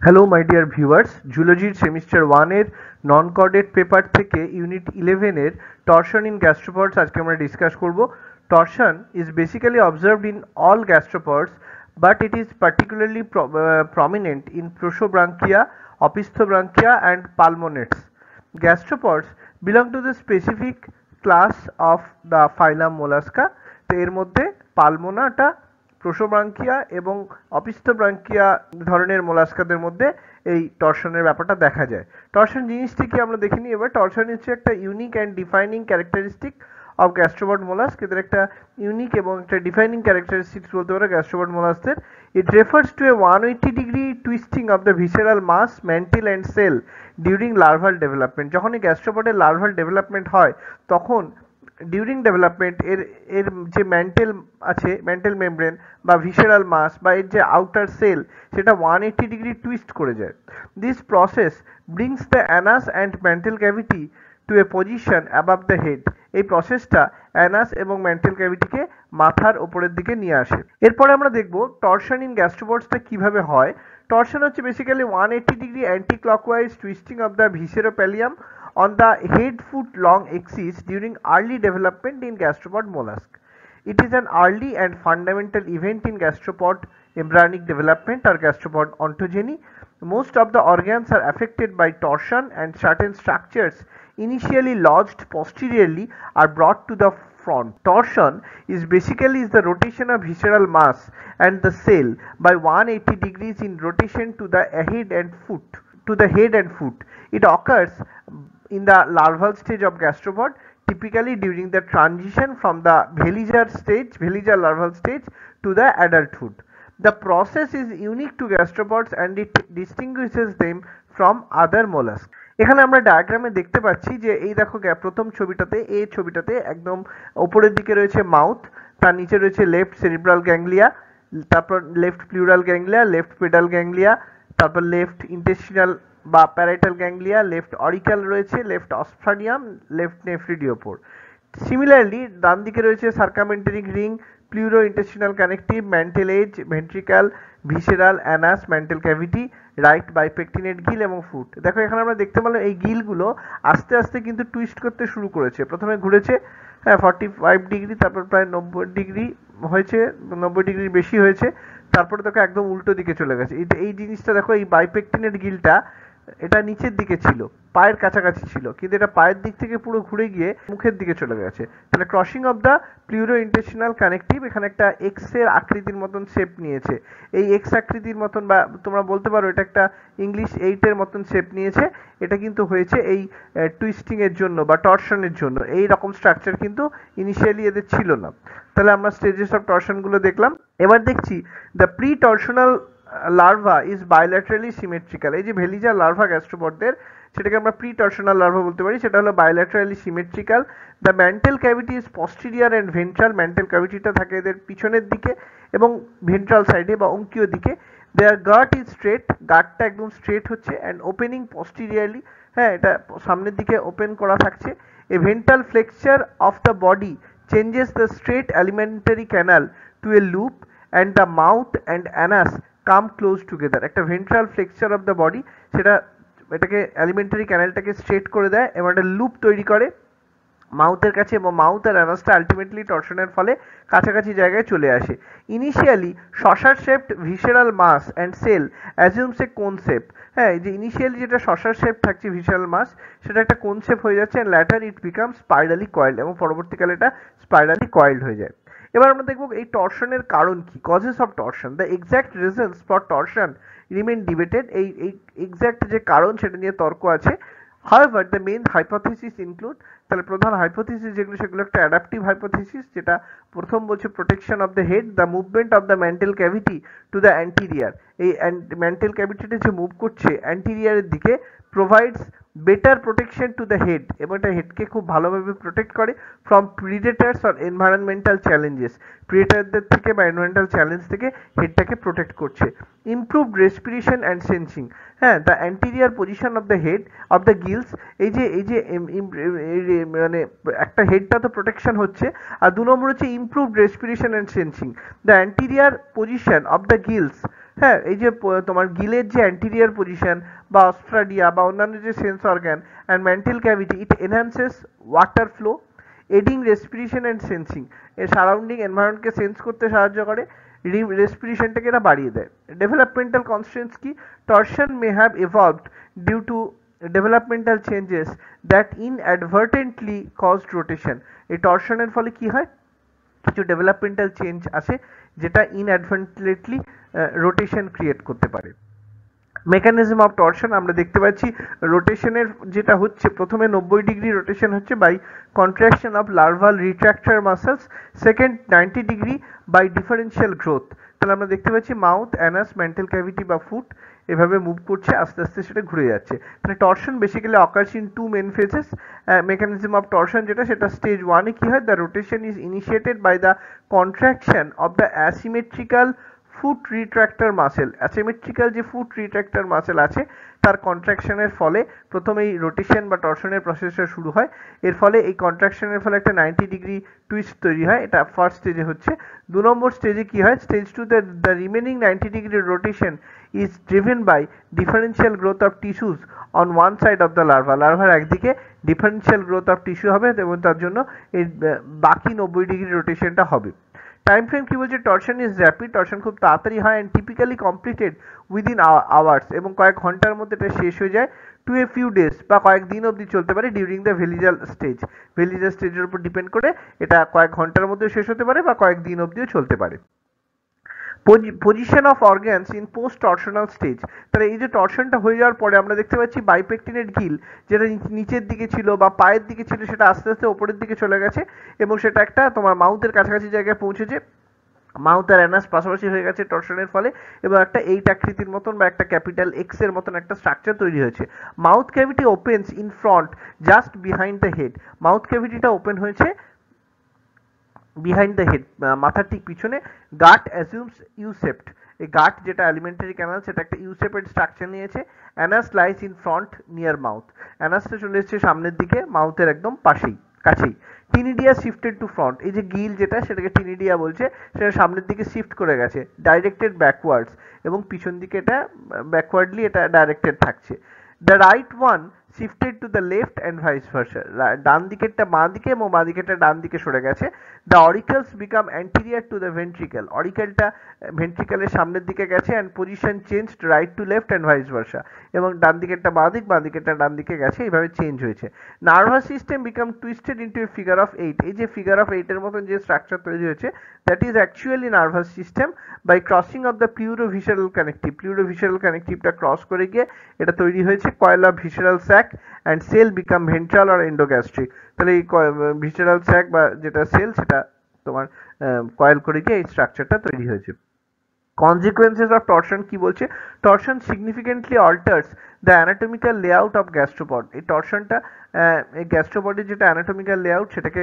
Hello my dear viewers, জুলজির semester 1 এর non chordate paper থেকে ইউনিট 11 এর টরশন ইন গ্যাস্ট্রোপডস আজকে আমরা ডিসকাস করব। Torsion is basically observed in all gastropods, but it is particularly prominent in Prosobranchia, Opisthobranchyia and Pulmonates. Gastropods belong to the specific class of the phylum Mollusca. তো এর মধ্যে পালমোনাটা, প্রোসোব্রাঙ্কিয়া এবং অপিস্থোব্রাঙ্কিয়া ধরনের মোলাস্কাদের মধ্যে এই টরশনের ব্যাপারটা দেখা যায়। টরশন জিনিসটি কি আমরা দেখিনি এবার। টরশন হচ্ছে একটা unique and defining characteristic of gastropod mollusc. এদের একটা ইউনিক এবং একটা ডিফাইনিং ক্যারেক্টারিস্টিক্স বলতে পারে গ্যাস্ট্রোপড মোলাস্কদের। It refers to a 180 degree twisting of the visceral mass, mantle and shell during larval development. যখনই গ্যাস্ট্রোপডের লার্ভাল ডেভেলপমেন্ট হয় তখন ডিউরিং ডেভেলপমেন্ট এর এর যে ম্যান্টেল আছে, ম্যান্টেল মেমব্রেন বা ভিসেরাল মাস বা এর যে আউটার সেল, সেটা 180 ডিগ্রি টুইস্ট করে যায়। This process brings the anus and mantle cavity to a position above the head. এই প্রসেসটা অ্যানাস এবং ম্যান্টেল ক্যাভিটিকে মাথার ওপরের দিকে নিয়ে আসে। এরপরে আমরা দেখব টরশন ইন গ্যাস্ট্রোপডসটা কিভাবে হয়। টরশন হচ্ছে basically 180 degree anticlockwise twisting of the visceropallium on the head-foot long axis during early development in gastropod mollusk. It is an early and fundamental event in gastropod embryonic development or gastropod ontogeny. Most of the organs are affected by torsion, and certain structures initially lodged posteriorly are brought to the front. Torsion is basically the rotation of visceral mass and the cell by 180 degrees in rotation to the head and foot. It occurs in the larval stage of gastropod, typically during the transition from the veliger larval stage to the adulthood. The process is unique to gastropods and it distinguishes them from other mollusks. এখানে আমরা ডায়াগ্রামে দেখতে পাচ্ছি যে এই দেখো প্রথম ছবিটাতে একদম উপরের দিকে রয়েছে মাউথ, তার নিচে রয়েছে লেফট সেরিব্রাল গ্যাংলিয়া, তারপর left pleural ganglia, left pedal ganglia, তারপর লেফট ইন্টেস্টিনাল বা প্যারাইটাল গ্যাংলিয়া, লেফট অরিক্যাল রয়েছে, left osphradium, left nephridiopore. Similarly ডান দিকে রয়েছে circumenteric ring, pleuro intestinal connective, mantle edge, ventricle, visceral, anus, mantle cavity, right bipectinate gill এবং foot. দেখো এখানে আমরা দেখতে পেলাম এই গিলগুলো আস্তে আস্তে কিন্তু টুইস্ট করতে শুরু করেছে। প্রথমে ঘুরেছে 45 ডিগ্রি, তারপর প্রায় 90 ডিগ্রি হয়েছে, 90 ডিগ্রি বেশি হয়েছে, তারপরে দেখো একদম উল্টো দিকে চলে গেছে। এই জিনিসটা দেখো, এই বাইপেকটিনেট গিলটা এটা নিচের দিকে ছিল, পায়ের কাছাকাছি ছিল, কিন্তু এটা পায়ের দিক থেকে পুরো ঘুরে গিয়ে মুখের দিকে চলে গেছে। তাহলে crossing of the pleuro intestinal connective এখানে একটা এক্স এর আকৃতির মতন শেপ নিয়েছে। এই এক্স আকৃতির মতন, বা তোমরা বলতে পারো এটা একটা ইংলিশ 8 এর মতন শেপ নিয়েছে। এটা কিন্তু হয়েছে এই টুইস্টিং এর জন্য বা টরশনের জন্য। এই রকম স্ট্রাকচার কিন্তু ইনিশিয়ালি এদের ছিল না। তাহলে আমরা স্টেজেস অফ টরশন গুলো দেখলাম। এবার দেখছি the pre torsional larva is bilaterally symmetrical. এই যে ভেলিজার লার্ভা গ্যাস্ট্রোপডদের, সেটাকে আমরা প্রি টরশনাল লার্ভা বলতে পারি, সেটা হলো bilaterally symmetrical. The mantle cavity is posterior and ventral. Mantle ক্যাভিটিটা থাকে এদের পিছনের দিকে এবং ভেন্ট্রাল সাইডে বা অঙ্কীয় দিকে। দেয়ার গাট ইজ স্ট্রেট, গাটটা একদম স্ট্রেট হচ্ছে, অ্যান্ড ওপেনিং পস্টিরিয়ারলি, হ্যাঁ এটা সামনের দিকে ওপেন করা থাকছে। A ventral flexure of the body changes the straight alimentary canal to a loop and the mouth and anus come close together. একটা ventral flexure of the body, সেটা এটাকে অ্যালিমেন্টারি ক্যানেলটাকে স্ট্রেট করে দেয় এবং একটা লুপ তৈরি করে মাউথের কাছে, এবং মাউথ আর অ্যানাসটা আলটিমেটলি টরশনের ফলে কাছাকাছি জায়গায় চলে আসে। Initially saucer shaped visceral mass and shell assumes a cone shape. হ্যাঁ, এই যে ইনিশিয়ালি যেটা শসার শেপ থাকছে ভিসেরাল মাস, সেটা একটা কোন শেপ হয়ে যাচ্ছে, and later it become spirally coiled, এবং পরবর্তীকালে এটা স্পাইরালি কয়েলড হয়ে যায়। এবার আমরা দেখব এই টরশনের কারণ কি, causes of torsion. The exact reasons for torsion remain debated. এই এক্স্যাক্ট যে কারণ সেটা নিয়ে তর্ক আছে। However, the main hypothesis include, তাহলে প্রধান হাইপোথিসিস যেগুলো, সেগুলো একটা অ্যাডাপটিভ হাইপোথিসিস, যেটা প্রথম বলছে protection of the head, the movement of the mantle cavity to the anterior. এই ম্যান্টেল ক্যাভিটিটা যে মুভ করছে অ্যান্টিরিয়ারের দিকে, provides better protection to the head, এবং এটা হেডকে খুব ভালোভাবে প্রোটেক্ট করে from predators or environmental challenges. প্রিডেটারদের থেকে বা এনভায়রনমেন্টাল চ্যালেঞ্জ থেকে হেডটাকে প্রোটেক্ট করছে। Improved respiration and sensing. হ্যাঁ, the anterior position of the head of the gills, এই যে মানে একটা হেডটা তো প্রোটেকশন হচ্ছে, আর 2 নম্বর হচ্ছে improved respiration and sensing. The anterior position of the Giles হ্যাঁ, এই যে তোমার গিলের যে অ্যান্টিরিয়ার পজিশন বা অস্ট্রাডিয়া বা অন্যান্য যে sense organ and mantle cavity, it enhances water flow, aiding respiration and sensing. এর সারাউন্ডিং এনভায়রনমেন্টকে সেন্স করতে সাহায্য করে, রেসপিরেশনটাকে এটা বাড়িয়ে দেয়। ডেভেলপমেন্টাল কনস্ট্রেন্টস কি? Torsion may have evolved due to developmental changes that inadvertently caused rotation। এই টর্শনের ফলে কি হয়? কিছু ডেভেলপমেন্টাল চেঞ্জ আসে যেটা ইনঅ্যাডভান্টেটলি রোটেশন ক্রিয়েট করতে পারে। মেকানিজম অফ টর্শন আমরা দেখতে পাচ্ছি রোটেশনের যেটা হচ্ছে, প্রথমে 90 ডিগ্রি রোটেশন হচ্ছে by contraction of larval retractor muscles, second 90 degree by differential growth. তাহলে আমরা দেখতে পাচ্ছি মাউথ, অ্যানাস, মেন্টাল ক্যাভিটি বা ফুট এভাবে মুভ করছে, আস্তে আস্তে সেটা ঘুরে যাচ্ছে। তাহলে torsion basically occurs in two main phases. Mechanism of torsion যেটা, সেটা স্টেজ ওয়ানে কি হয়, the rotation is initiated by the contraction of the asymmetrical foot retractor muscle. Asymmetrical যে ফুট রিট্রাক্টর মাসেল আছে তার কন্ট্রাকশনের ফলে প্রথমে এই রোটেশন বা টর্শনের প্রসেসটা শুরু হয়। এর ফলে এই কন্ট্রাকশনের ফলে একটা 90 ডিগ্রি টুইস্ট তৈরি হয়, এটা ফার্স্ট স্টেজে হচ্ছে। 2 নম্বর স্টেজে কি হয়, stage two, the remaining 90 degree rotation is driven by differential growth of tissues on one side of the larva. লার্ভার একদিকে ডিফারেন্সিয়াল গ্রোথ অফ টিস্যু হবে এবং তার জন্য এই বাকি 90 ডিগ্রি রোটেশনটা হবে। টাইম ফ্রেম কি বলছে, টর্শন ইজ র্যাপিড, টর্শন খুব তাড়াতাড়ি হয় and typically completed within hours, এবং কয়েক ঘন্টার মধ্যে এটা শেষ হয়ে যায়, টু এ ফিউ ডেজ বা কয়েকদিন অবধি চলতে পারে ডিউরিং দ্য ভেলিজাল স্টেজ। ভেলিজাল স্টেজের উপর ডিপেন্ড করে এটা কয়েক ঘন্টার মধ্যে শেষ হতে পারে বা কয়েকদিন অবধিও চলতে পারে। Position of organs in post টর্শনাল stage. তাহলে এই যে টর্শনটা হয়ে যাওয়ার পরে আমরা দেখতে পাচ্ছি বাইপেকটিনেট গিল যেটা নিচের দিকে ছিল বা পায়ের দিকে ছিল, সেটা আস্তে আস্তে ওপরের দিকে চলে গেছে এবং সেটা একটা তোমার মাউথের কাছাকাছি জায়গায় পৌঁছেছে। মাউথ আর অ্যানাস পাশাপাশি হয়ে গেছে টর্শনের ফলে, এবং একটা এইট আকৃতির মতন বা একটা ক্যাপিটাল এক্স এর মতন একটা স্ট্রাকচার তৈরি হয়েছে। Mouth cavity opens in front just behind the head. Mouth ক্যাভিটিটা ওপেন হয়েছে বিহাইন্ড দ্য হেড, মাথার ঠিক পিছনে। Gut assumes U shaped. এই গাট যেটা অ্যালিমেন্টারি ক্যানাল, সেটা একটা ইউসেপেড স্ট্রাকচার নিয়েছে। Anus lies in front near mouth. অ্যানাসটা চলে এসেছে সামনের দিকে, মাউথের একদম পাশেই, কাছেই। Ctenidia shifted to front. এই যে গিল যেটা, সেটাকে টিনিডিয়া বলছে, সেটা সামনের দিকে শিফট করে গেছে, ডাইরেক্টেড ব্যাকওয়ার্ডস, এবং পিছন দিকে এটা ব্যাকওয়ার্ডলি এটা ডাইরেক্টেড থাকছে। The right one shifted to the left and vice versa. ডান দিকেরটা বাঁ দিকে এবং বাঁ দিকেরটা ডান দিকে সরে গেছে। The auricles become anterior to the ventricle. অরিকেলটা ভেন্ট্রিকেলের সামনের দিকে গেছে and position changed right to left and vice versa, এবং ডান দিকেরটা বাঁ দিক, বাঁ দিকেরটা ডান দিকে গেছে, এইভাবে চেঞ্জ হয়েছে। Nervous system become twisted into A figure of 8। এই যে ফিগার অফ 8 এর মতন যে স্ট্রাকচার তৈরি হয়েছে, that is actually nervous system by crossing of the pleurovisceral connective. Pleurovisceral কানেকটিভটা ক্রস করে গিয়ে এটা তৈরি হয়েছে coil of visceral sac and shell become ventral আর এন্ডোগ্যাস্ট্রিক। তাহলে এই ভিসারাল স্যাক বা যেটা সেল, সেটা তোমার কয়েল করে গিয়ে এই স্ট্রাকচারটা তৈরি হয়েছে। কনজিকুয়েন্সেস অফ টর্শন কি বলছে, torsion significantly alters the anatomical layout of gastropod. এই টর্শনটা এই গ্যাস্ট্রোপডের যেটা অ্যানাটমিক্যাল লেআউট, সেটাকে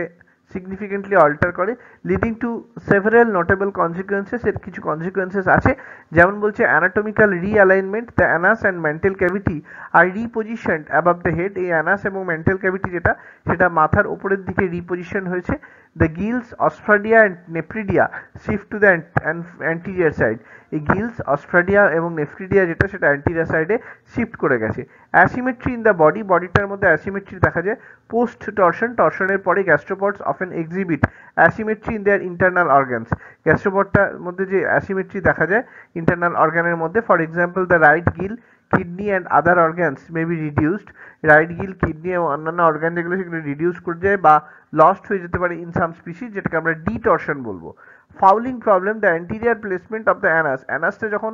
সিগনিফিকেন্টলি অল্টার করে, leading to several notable consequences. এর কিছু কনজিকুয়েন্সেস আছে, যেমন বলছে anatomical realignment, the anus and mantle cavity are repositioned above the head. এই অ্যানাস এবং মেন্টাল ক্যাভিটি যেটা, সেটা মাথার উপরের দিকে রিপোজিশন হয়েছে। The gills, osphradia and nephridia shift to the anterior side. এই গিলস, অস্ট্রাডিয়া এবং নেফ্রিডিয়া যেটা, সেটা অ্যান্টিরিয়ার সাইডে শিফট করে গেছে। অ্যাসিমেট্রি ইন দ্য বডি, বডিটার মধ্যে অ্যাসিমেট্রি দেখা যায়। পোস্ট টর্শন, টর্শনের পরে gastropods often exhibit asymmetry in their internal organs. গ্যাস্ট্রোপডটার মধ্যে যে অ্যাসিমেট্রি দেখা যায় ইন্টারনাল অর্গানের মধ্যে, for example the right gill, kidney and other organs may be reduced. Right gill, kidney এবং অন্যান্য অর্গান যেগুলো, সেগুলো রিডিউস করে যায় বা লস্ট হয়ে যেতে পারে ইন সাম স্পিসিস, যেটাকে আমরা ডিটর্শন বলবো। Fouling problem, the anterior placement of the anus. অ্যানাসটা যখন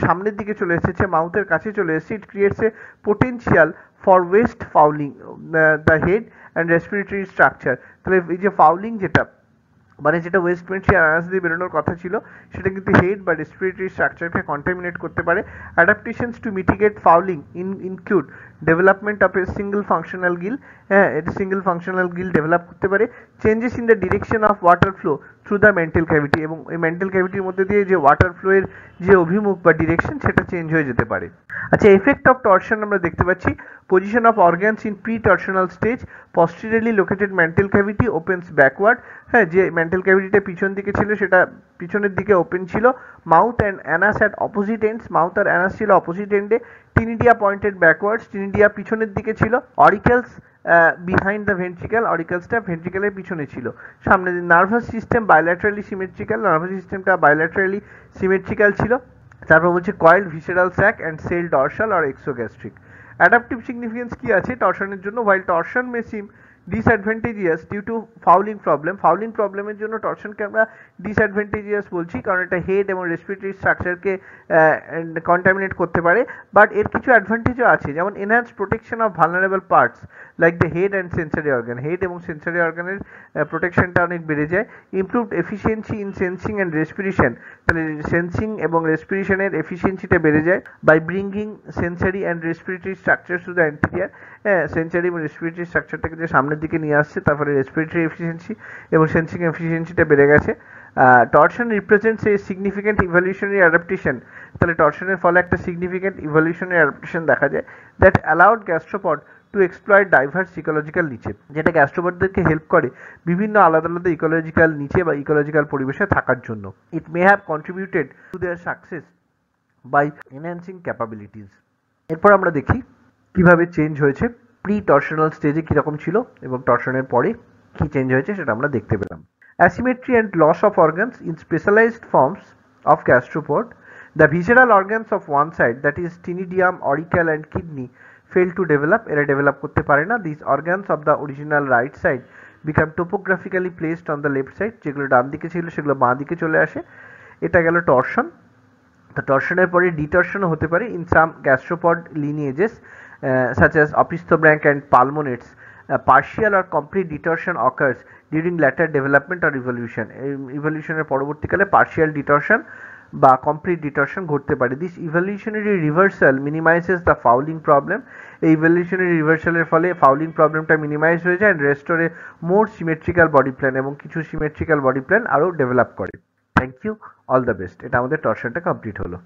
সামনের দিকে চলে এসেছে, মাউথের কাছে চলে এসেছে, it creates a potential for waste fouling the head and respiratory structure. তাহলে এই যে ফাউলিং যেটা, মানে যেটা ওয়েস্ট ভেন্ট্রি অ্যানাস দিয়ে বেরোনোর কথা ছিল, সেটা কিন্তু হেড বা রেসপিরেটরি স্ট্রাকচারকে কন্টামিনেট করতে পারে। Adaptations to mitigate fouling include development of a single functional gill. হ্যাঁ, এটা সিঙ্গল ফাংশনাল গিল ডেভেলপ করতে পারে। Changes in the direction of water flow through the mantle cavity, এবং এই মেন্টাল ক্যাভিটির মধ্যে দিয়ে যে ওয়াটার ফ্লোয়ের যে অভিমুখ বা ডিরেকশন, সেটা চেঞ্জ হয়ে যেতে পারে। আচ্ছা, এফেক্ট অফ টর্শন আমরা দেখতে পাচ্ছি। Position of organs in pre টর্শনাল stage, posteriorly located mental cavity opens backward। হ্যাঁ, যে মেন্টাল ক্যাভিটিটা পিছন দিকে ছিল, সেটা পিছনের দিকে ওপেন ছিল, mouth and anus at opposite ends, mouth আর অ্যানাস ছিল অপোজিট এন্ডে, টিনিডিয়া পয়েন্টেড ব্যাকওয়ার্ডস, টিনিডিয়া পিছনের দিকে ছিল, অরিকেলস বিহাইন্ড দ্য ভেন্ট্রিকেল, অরিকেলসটা ভেন্ট্রিকেলের পিছনে ছিল, সামনে nervous system bilaterally symmetrical, nervous সিস্টেমটা বাইল্যাটারালি সিমেট্রিক্যাল ছিল। তারপর বলছে coil visceral sac and shell dorsal আর এক্সোগ্যাস্ট্রিক। অ্যাডাপটিভ সিগনিফিকেন্স কি আছে টর্শনের জন্য? While torsion may seem disadvantageous due to fouling problem, fouling প্রবলেমের জন্য টর্শনকে আমরা ডিসঅ্যাডভান্টেজিয়াস বলছি, কারণ এটা হেড এবং রেসপিরেটরি স্ট্রাকচারকে কন্টামিনেট করতে পারে, বাট এর কিছু অ্যাডভান্টেজও আছে, যেমন enhance protection of vulnerable parts like the head and sensory organ, head এবং সেন্সারি অর্গানের প্রোটেকশনটা অনেক বেড়ে যায়। Improved efficiency in sensing and respiration, তাহলে সেন্সিং এবং রেসপিরেশনের এফিসিয়েন্সিটা বেড়ে যায় by bringing sensory and respiratory structure to the anterior, sensory এবং রেসপিরেটরি স্ট্রাকচারটাকে যে সামনের দিকে নিয়ে আসছে, তারপরে রেসপিরেটরি এফিসিয়েন্সি এবং সেন্সিং এফিসিয়েন্সিটা বেড়ে গেছে। Torsion represents a significant evolutionary adaptation, তাহলে টর্শনের ফলে একটা সিগনিফিক্যান্ট ইভলিউশনারি অ্যাডাপ্টেশন দেখা যায় that allowed gastropod to exploit diverse ecological niches, যেটা গ্যাস্ট্রোপডদেরকে হেল্প করে বিভিন্ন আলাদা আলাদা ইকোলজিক্যাল নিচে বা ইকোলজিক্যাল পরিবেশে থাকার জন্য। It may have contributed to their success by enhancing capabilities. এরপর আমরা দেখি কিভাবে চেঞ্জ হয়েছে, প্রি টর্শনাল স্টেজে কীরকম ছিল এবং টর্শনের পরে কী চেঞ্জ হয়েছে সেটা আমরা দেখতে পেলাম। Asymmetry and loss of organs in specialized forms of gastropod. The visceral organs of one side, that is tinidium, auricle and kidney, fail to develop. এরা develop করতে পারে না। These organs of the original right side become topographically placed on the left side. যেগুলো ডান দিকে ছিল সেগুলো বাঁ দিকে চলে আসে। এটা গেল টর্শন। তো টর্শনের পরে ডিটর্শনও হতে পারে in some gastropod lineages such as opisthobrach and pulmonates. Partial or complete detorsion occurs during later development or evolution. ইভলিউশনের পরবর্তীকালে পার্শিয়াল ডিটরশন বা কমপ্লিট ডিটরশন ঘটতে পারে। This evolutionary reversal minimizes the fouling problem. এই ইভলিউশনারি রিভার্সালের ফলে ফাউলিং প্রবলেমটা minimize হয়ে যায় and restores more symmetrical body plan, এবং কিছু সিমেট্রিক্যাল বডি প্ল্যান আরও ডেভেলপ করে। Thank you, all the best. এটা আমাদের টর্শনটা কমপ্লিট হলো।